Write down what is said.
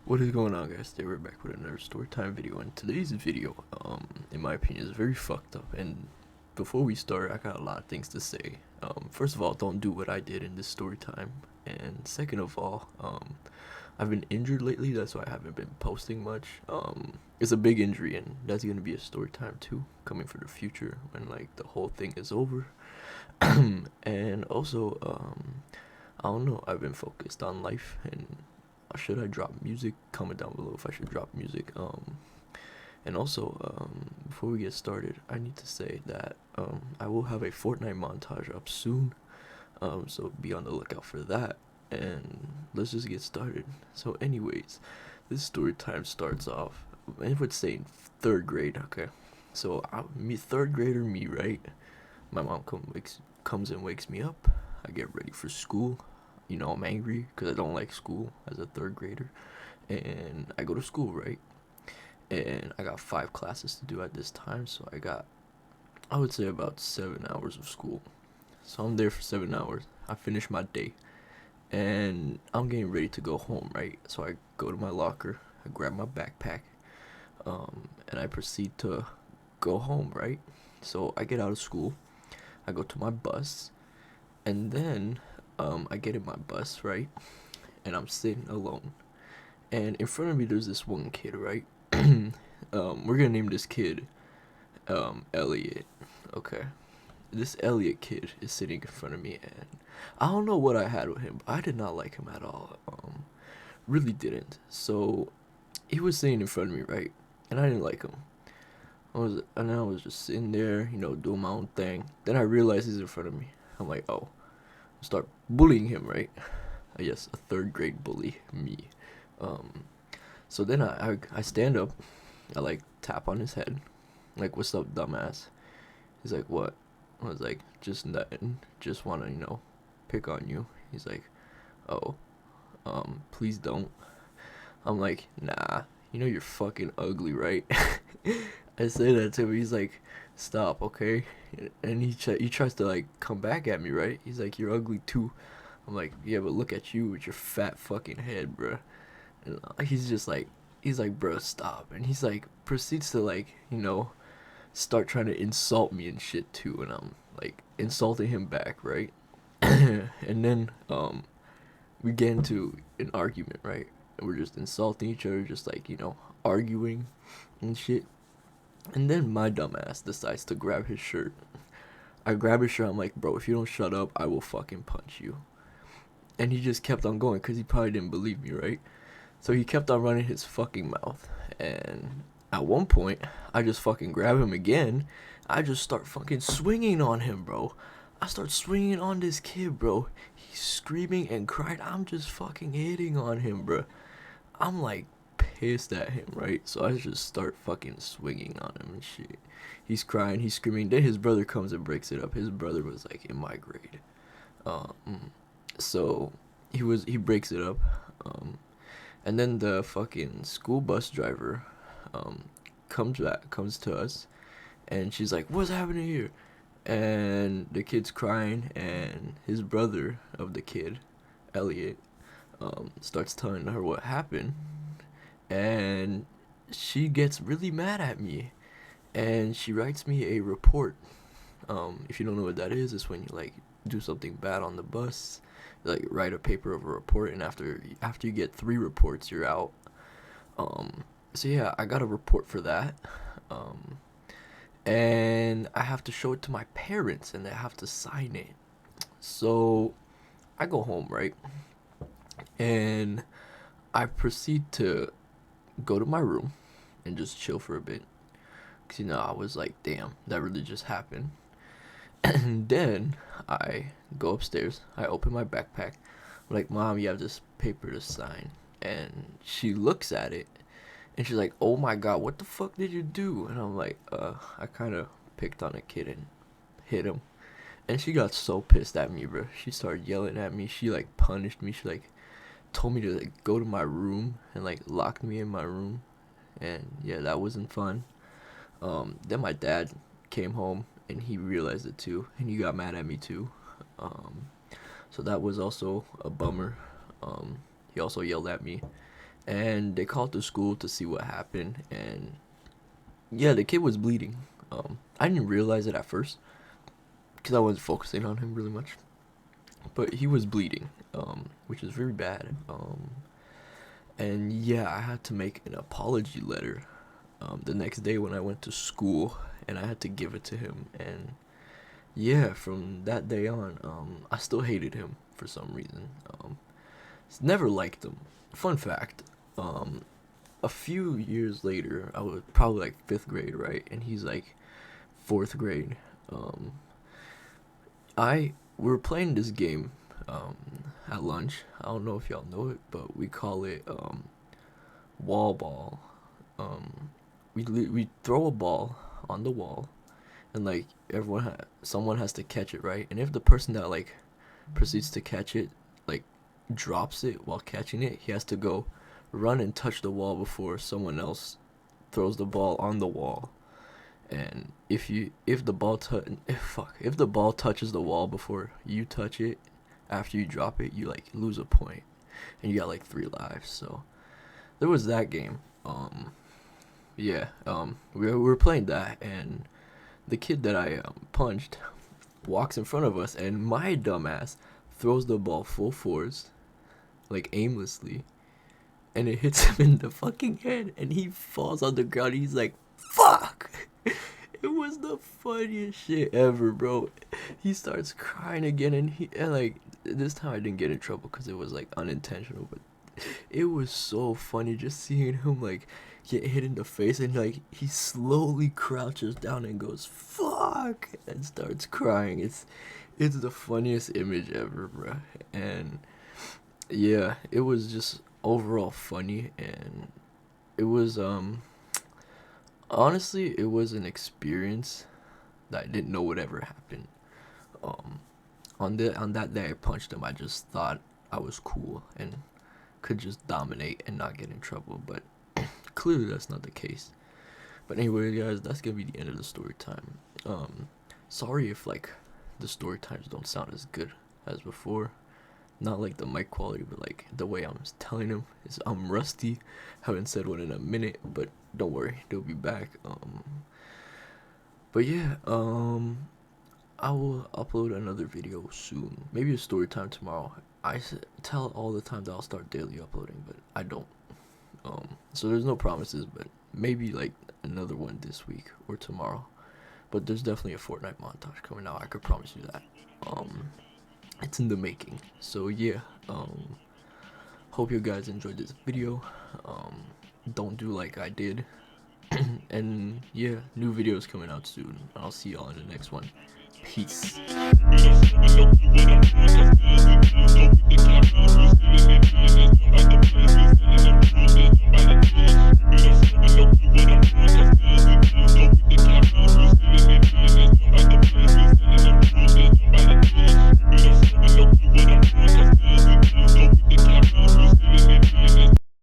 What is going on, guys? Today we're back with another story time video, and today's video, in my opinion, is very fucked up. And before we start, I got a lot of things to say. First of all, don't do what I did in this story time, and second of all, I've been injured lately. That's why I haven't been posting much. It's a big injury, and that's gonna be a story time too, coming for the future when like the whole thing is over. And also, I don't know. I've been focused on life and should I drop music? Comment down below if I should drop music. And also, before we get started, I need to say that I will have a Fortnite montage up soon. So be on the lookout for that. And let's just get started. So, anyways, this story time starts off. I would say in third grade. Okay, so me third grader me, right? My mom comes and wakes me up. I get ready for school. You know, I'm angry because I don't like school as a third grader. And I go to school, right? And I got 5 classes to do at this time. So I would say, about 7 hours of school. So I'm there for 7 hours. I finish my day. And I'm getting ready to go home, right? So I go to my locker. I grab my backpack. And I proceed to go home, right? So I get out of school. I go to my bus. And then I get in my bus, right? And I'm sitting alone. And in front of me, there's this one kid, right? We're gonna name this kid Elliot. Okay. This Elliot kid is sitting in front of me, and I don't know what I had with him, but I did not like him at all. Really didn't. So he was sitting in front of me, right? And I didn't like him. I was just sitting there, doing my own thing. Then I realized he's in front of me. I'm like, oh, start bullying him, right? Yes, a third grade bully, me. Um, so then I stand up, I like tap on his head, like, what's up, dumbass? He's like, what? I was like, just nothing, just wanna, pick on you. He's like, oh, please don't. I'm like, nah, you're fucking ugly, right? I say that to him. He's like, stop, okay? And he tries to like come back at me, right? He's like, you're ugly too. I'm like, yeah, but look at you with your fat fucking head, bruh. And he's like, bro, stop. And he's like, proceeds to like, start trying to insult me and shit too. And I'm like, insulting him back, right? And then, we get into an argument, right? And we're just insulting each other, just like, arguing and shit. And then my dumbass decides to grab his shirt. I grab his shirt. I'm like, bro, if you don't shut up, I will fucking punch you. And he just kept on going because he probably didn't believe me, right? So he kept on running his fucking mouth. And at one point, I just fucking grab him again. I just start fucking swinging on him, bro. I start swinging on this kid, bro. He's screaming and crying. I'm just fucking hitting on him, bro. I'm like pissed at him, right? So I just start fucking swinging on him and shit. He's crying, he's screaming. Then his brother comes and breaks it up. His brother was like in my grade. Um, so he breaks it up. Um, and then the fucking school bus driver um, comes to us, and she's like, "What's happening here?" And the kid's crying, and his brother of the kid, Elliot, starts telling her what happened, and she gets really mad at me, and she writes me a report. If you don't know what that is, it's when you like do something bad on the bus, like write a paper of a report, and after you get 3 reports, you're out. Um, so yeah, I got a report for that. Um, and I have to show it to my parents, and they have to sign it. So I go home, right, and I proceed to go to my room and just chill for a bit. Cause I was like, damn, that really just happened. And then I go upstairs. I open my backpack. I'm like, Mom, you have this paper to sign. And she looks at it, and she's like, oh my god, what the fuck did you do? And I'm like, I kind of picked on a kid and hit him. And she got so pissed at me, bro. She started yelling at me. She like punished me. She like told me to like go to my room and like locked me in my room. And yeah, that wasn't fun. Then my dad came home and he realized it too, and he got mad at me too. Um, so that was also a bummer. He also yelled at me, and they called the school to see what happened. And yeah, the kid was bleeding. I didn't realize it at first because I wasn't focusing on him really much, but he was bleeding, which is very bad. And yeah, I had to make an apology letter the next day when I went to school, and I had to give it to him. And yeah, from that day on, I still hated him for some reason. Never liked him. Fun fact, a few years later, I was probably like fifth grade, right? And he's like fourth grade. Um, we were playing this game um, at lunch. I don't know if y'all know it, but we call it wall ball. Um, we throw a ball on the wall, and like someone has to catch it, right? And if the person that like proceeds to catch it like drops it while catching it, he has to go run and touch the wall before someone else throws the ball on the wall. And if the ball touches the wall before you touch it after you drop it, you like lose a point, and you got like 3 lives. So there was that game. Yeah, we were playing that, and the kid that I punched walks in front of us, and my dumbass throws the ball full force, like aimlessly, and it hits him in the fucking head, and he falls on the ground. He's like, "Fuck!" It was the funniest shit ever, bro. He starts crying again, and like this time I didn't get in trouble because it was like unintentional, but it was so funny just seeing him like get hit in the face, and like he slowly crouches down and goes "fuck" and starts crying. It's the funniest image ever, bro. And yeah, it was just overall funny, and it was honestly, it was an experience that I didn't know would ever happen. Um, on that day I punched him, I just thought I was cool and could just dominate and not get in trouble, but clearly that's not the case. But anyway, guys, that's gonna be the end of the story time. Sorry if like the story times don't sound as good as before. Not like the mic quality, but like the way I'm telling them is I'm rusty. Haven't said one in a minute, but don't worry, they'll be back. But yeah, I will upload another video soon. Maybe a story time tomorrow. Tell all the time that I'll start daily uploading, but I don't. So there's no promises, but maybe like another one this week or tomorrow. But there's definitely a Fortnite montage coming out. I could promise you that. It's in the making. So yeah. Hope you guys enjoyed this video. Don't do like I did. And yeah, new videos coming out soon. I'll see y'all in the next one. Peace.